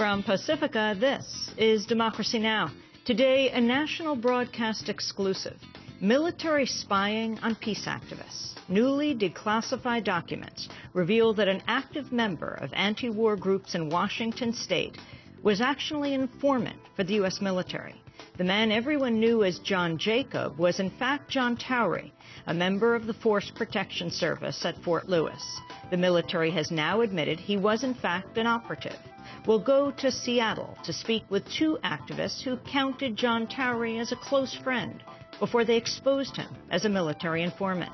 From Pacifica, this is Democracy Now! Today, a national broadcast exclusive. Military spying on peace activists. Newly declassified documents reveal that an active member of anti-war groups in Washington state was actually an informant for the U.S. military. The man everyone knew as John Jacob was in fact John Towery, a member of the Force Protection Service at Fort Lewis. The military has now admitted he was in fact an operative. We'll go to Seattle to speak with two activists who counted John Towery as a close friend before they exposed him as a military informant.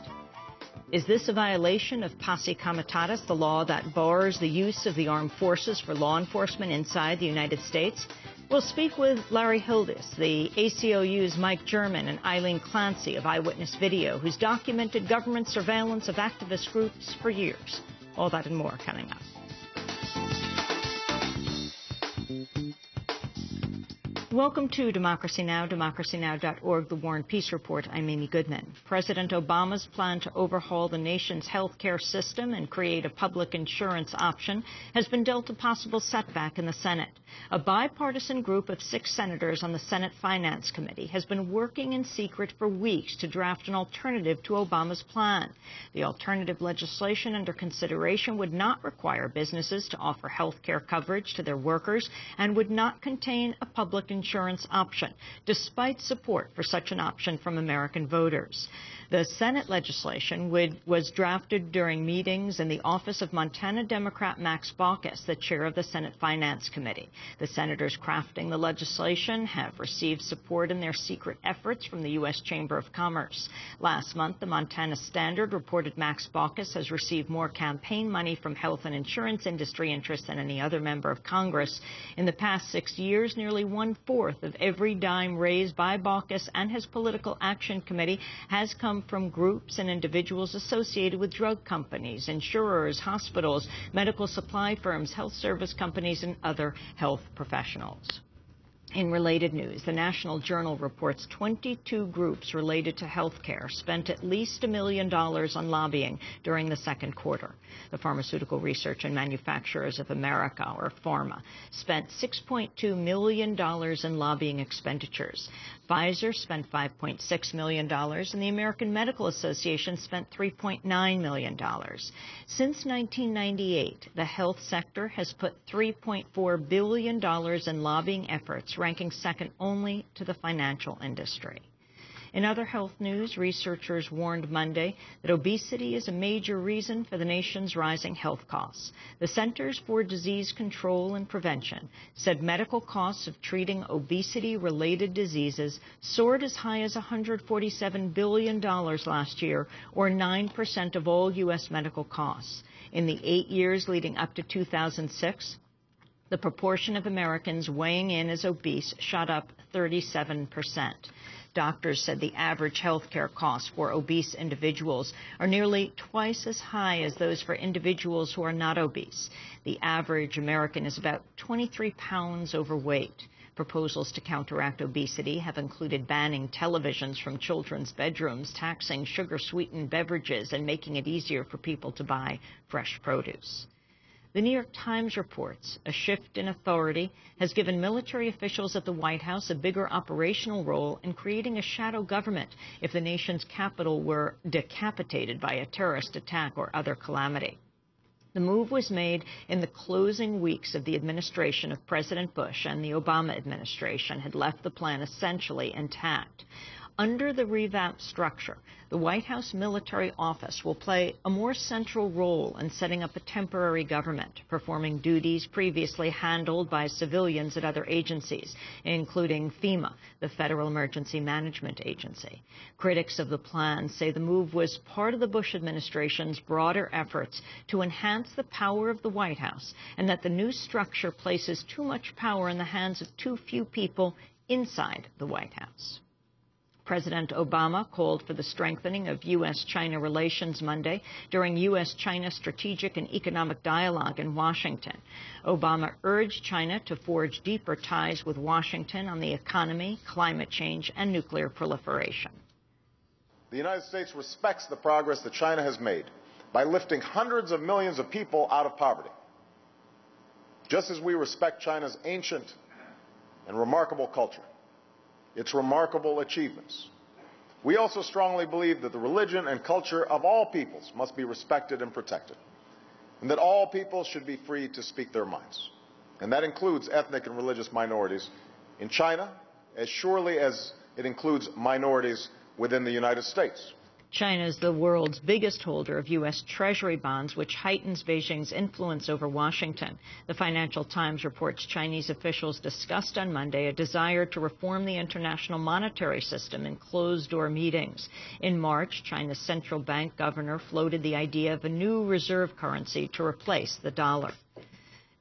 Is this a violation of Posse Comitatus, the law that bars the use of the armed forces for law enforcement inside the United States? We'll speak with Larry Hildes, the ACLU's Mike German, and Eileen Clancy of Eyewitness Video, who's documented government surveillance of activist groups for years. All that and more coming up. Welcome to Democracy Now!, democracynow.org, The War and Peace Report. I'm Amy Goodman. President Obama's plan to overhaul the nation's health care system and create a public insurance option has been dealt a possible setback in the Senate. A bipartisan group of 6 senators on the Senate Finance Committee has been working in secret for weeks to draft an alternative to Obama's plan. The alternative legislation under consideration would not require businesses to offer health care coverage to their workers and would not contain a public insurance option, despite support for such an option from American voters. The Senate legislation was drafted during meetings in the office of Montana Democrat Max Baucus, the chair of the Senate Finance Committee. The senators crafting the legislation have received support in their secret efforts from the U.S. Chamber of Commerce. Last month, the Montana Standard reported Max Baucus has received more campaign money from health and insurance industry interests than any other member of Congress. In the past 6 years, nearly 1/4 of every dime raised by Baucus and his Political Action Committee has come from groups and individuals associated with drug companies, insurers, hospitals, medical supply firms, health service companies, and other health professionals. In related news, the National Journal reports 22 groups related to health care spent at least $1 million on lobbying during the second quarter. The Pharmaceutical Research and Manufacturers of America, or PhRMA, spent $6.2 million in lobbying expenditures. Pfizer spent $5.6 million, and the American Medical Association spent $3.9 million. Since 1998, the health sector has put $3.4 billion in lobbying efforts, ranking second only to the financial industry. In other health news, researchers warned Monday that obesity is a major reason for the nation's rising health costs. The Centers for Disease Control and Prevention said medical costs of treating obesity-related diseases soared as high as $147 billion last year, or 9% of all U.S. medical costs. In the 8 years leading up to 2006, the proportion of Americans weighing in as obese shot up 37%. Doctors said the average health care costs for obese individuals are nearly twice as high as those for individuals who are not obese. The average American is about 23 pounds overweight. Proposals to counteract obesity have included banning televisions from children's bedrooms, taxing sugar-sweetened beverages, and making it easier for people to buy fresh produce. The New York Times reports a shift in authority has given military officials at the White House a bigger operational role in creating a shadow government if the nation's capital were decapitated by a terrorist attack or other calamity. The move was made in the closing weeks of the administration of President Bush, and the Obama administration had left the plan essentially intact. Under the revamped structure, the White House Military Office will play a more central role in setting up a temporary government, performing duties previously handled by civilians at other agencies, including FEMA, the Federal Emergency Management Agency. Critics of the plan say the move was part of the Bush administration's broader efforts to enhance the power of the White House, and that the new structure places too much power in the hands of too few people inside the White House. President Obama called for the strengthening of U.S.-China relations Monday during U.S.-China strategic and economic dialogue in Washington. Obama urged China to forge deeper ties with Washington on the economy, climate change, and nuclear proliferation. The United States respects the progress that China has made by lifting hundreds of millions of people out of poverty. Just as we respect China's ancient and remarkable culture, its remarkable achievements, we also strongly believe that the religion and culture of all peoples must be respected and protected, and that all peoples should be free to speak their minds. And that includes ethnic and religious minorities in China as surely as it includes minorities within the United States. China is the world's biggest holder of U.S. Treasury bonds, which heightens Beijing's influence over Washington. The Financial Times reports Chinese officials discussed on Monday a desire to reform the international monetary system in closed-door meetings. In March, China's central bank governor floated the idea of a new reserve currency to replace the dollar.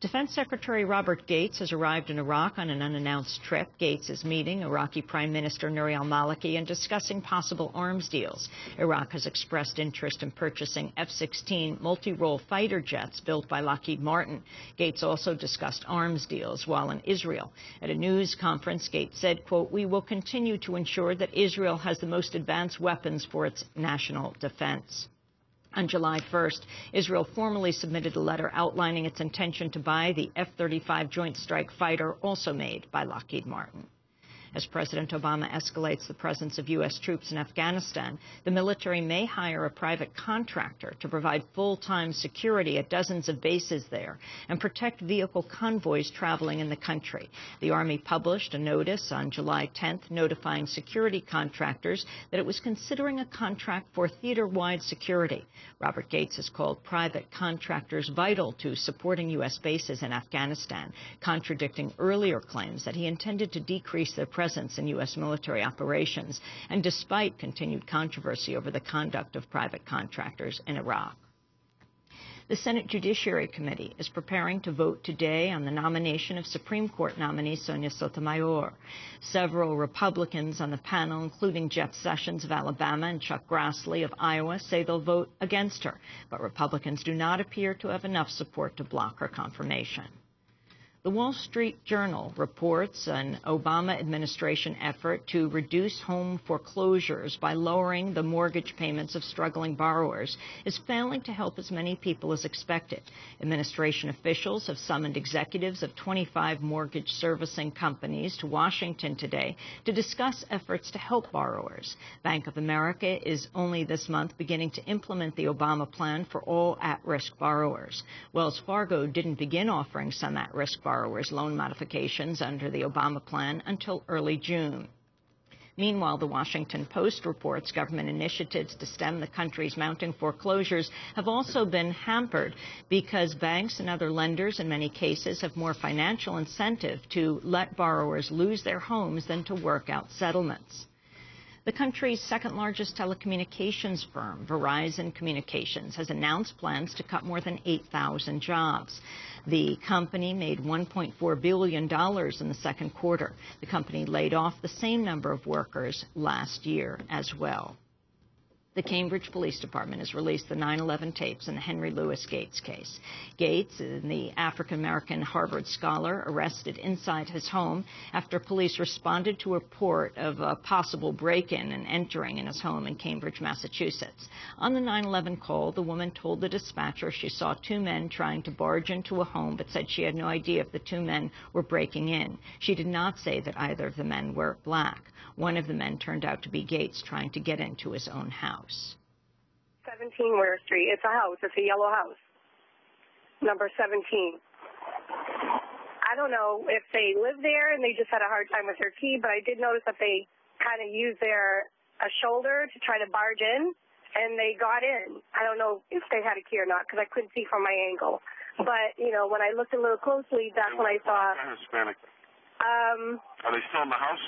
Defense Secretary Robert Gates has arrived in Iraq on an unannounced trip. Gates is meeting Iraqi Prime Minister Nouri al-Maliki and discussing possible arms deals. Iraq has expressed interest in purchasing F-16 multi-role fighter jets built by Lockheed Martin. Gates also discussed arms deals while in Israel. At a news conference, Gates said, quote, "We will continue to ensure that Israel has the most advanced weapons for its national defense." On July 1st, Israel formally submitted a letter outlining its intention to buy the F-35 Joint Strike Fighter, also made by Lockheed Martin. As President Obama escalates the presence of U.S. troops in Afghanistan, the military may hire a private contractor to provide full-time security at dozens of bases there and protect vehicle convoys traveling in the country. The Army published a notice on July 10th notifying security contractors that it was considering a contract for theater-wide security. Robert Gates has called private contractors vital to supporting U.S. bases in Afghanistan, contradicting earlier claims that he intended to decrease their presence in U.S. military operations, and despite continued controversy over the conduct of private contractors in Iraq. The Senate Judiciary Committee is preparing to vote today on the nomination of Supreme Court nominee Sonia Sotomayor. Several Republicans on the panel, including Jeff Sessions of Alabama and Chuck Grassley of Iowa, say they'll vote against her, but Republicans do not appear to have enough support to block her confirmation. The Wall Street Journal reports an Obama administration effort to reduce home foreclosures by lowering the mortgage payments of struggling borrowers is failing to help as many people as expected. Administration officials have summoned executives of 25 mortgage servicing companies to Washington today to discuss efforts to help borrowers. Bank of America is only this month beginning to implement the Obama plan for all at-risk borrowers. Wells Fargo didn't begin offering some at-risk borrowers loan modifications under the Obama plan until early June. Meanwhile, the Washington Post reports government initiatives to stem the country's mounting foreclosures have also been hampered because banks and other lenders in many cases have more financial incentive to let borrowers lose their homes than to work out settlements. The country's second-largest telecommunications firm, Verizon Communications, has announced plans to cut more than 8,000 jobs. The company made $1.4 billion in the second quarter. The company laid off the same number of workers last year as well. The Cambridge Police Department has released the 9/11 tapes in the Henry Louis Gates case. Gates, the African-American Harvard scholar, arrested inside his home after police responded to a report of a possible break-in and entering in his home in Cambridge, Massachusetts. On the 9/11 call, the woman told the dispatcher she saw two men trying to barge into a home, but said she had no idea if the two men were breaking in. She did not say that either of the men were black. One of the men turned out to be Gates trying to get into his own house. 17 Ware Street. It's a house. It's a yellow house. Number 17. I don't know if they live there and they just had a hard time with their key, but I did notice that they kind of used a shoulder to try to barge in, and they got in. I don't know if they had a key or not because I couldn't see from my angle. But, you know, when I looked a little closely, that's when I saw... Hispanic. Are they still in the house?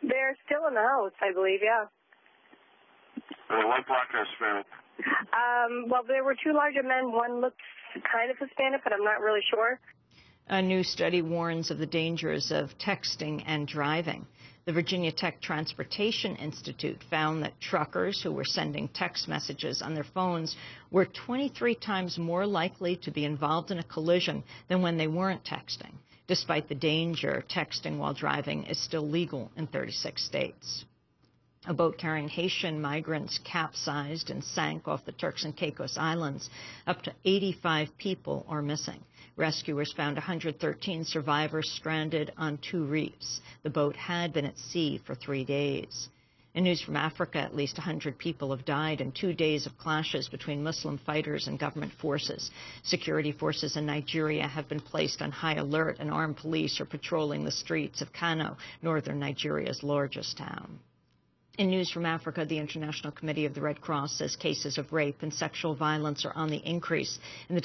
They're still in the house, I believe, yeah. Are they white, black, or Hispanic? Well, there were two larger men. One looked kind of Hispanic, but I'm not really sure. A new study warns of the dangers of texting and driving. The Virginia Tech Transportation Institute found that truckers who were sending text messages on their phones were 23 times more likely to be involved in a collision than when they weren't texting. Despite the danger, texting while driving is still legal in 36 states. A boat carrying Haitian migrants capsized and sank off the Turks and Caicos Islands. Up to 85 people are missing. Rescuers found 113 survivors stranded on 2 reefs. The boat had been at sea for 3 days. In news from Africa, at least 100 people have died in 2 days of clashes between Muslim fighters and government forces. Security forces in Nigeria have been placed on high alert, and armed police are patrolling the streets of Kano, northern Nigeria's largest town. In news from Africa, the International Committee of the Red Cross says cases of rape and sexual violence are on the increase in the